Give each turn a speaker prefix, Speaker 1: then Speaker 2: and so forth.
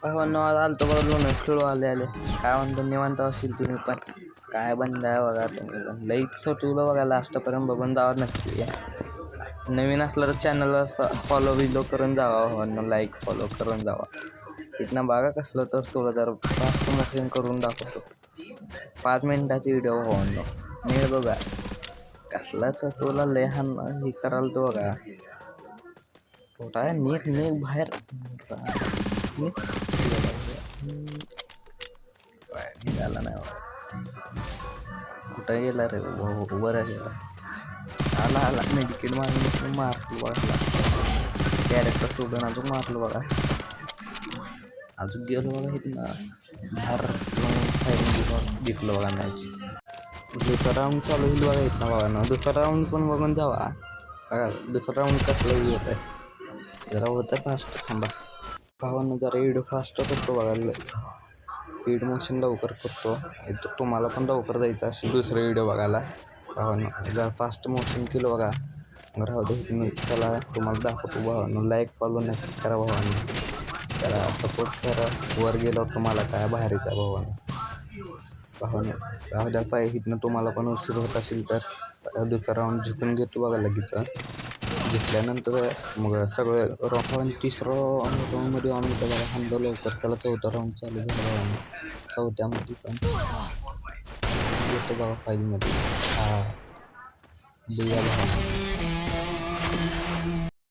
Speaker 1: भावांनो आज आलतो बघा लोणं खेळू आले काय म्हणतो निवांत असेल तुम्ही पण काय बंद आहे बघा तुम्ही पण लईच सटवलं बघा लास्टपर्यंत बघून जावा नक्की नवीन असलं तर चॅनलला फॉलो बिलो करून जावा भावांनो लाईक फॉलो करून जावा इथनं बघा कसलं तर थोडं जर फास्ट मोशन करून दाखवतो 5 मिनिटाची व्हिडिओ भावांनो नीट बघा कसला सटवला लय हान हे कराल तो बघा काय नीट नीट बाहेर निघाला नाही कुठं गेला रे बरं गेला आला मेडिकेट मारून मारलो बघा कॅरेक्टर सोडून अजून मारलो बघा अजून गेलो बघा इथनं बाहेर फायरिंग जिंकलो बघा मॅच दुसरा राऊंड चालू होईल बघा इथनं बघा ना दुसरा राऊंड पण बघून जावा बघा दुसरा राऊंड कसलं होत आहे जरा होतं फास्ट थांबा भावानं जरा व्हिडिओ फास्ट करतो बघायला स्पीड मोशन लवकर करतो इथं तुम्हाला पण लवकर जायचं असेल दुसरं व्हिडिओ बघायला भावानं जरा फास्ट मोशन केलं बघा राहू दे चला तुम्हाला दाखवतो भावानं लाईक फॉलो नक्की करा भावानं त्याला सपोर्ट करा वर गेल्यावर तुम्हाला काय बाहेरचा भावानं राहू द्या पाहिजे इथनं तुम्हाला पण उशीर होत असेल तर दुसरा राऊंड जिंकून घेतो बघा लगेच जिंकल्यानंतर मग सगळे राऊंड तिसरं राऊंडमध्ये आम्ही त्याला थांबलो लवकर त्याला चौथा राऊंड चालू झाला चौथ्यामध्ये पण येतो बघा फाईलमध्ये हा बिया भावा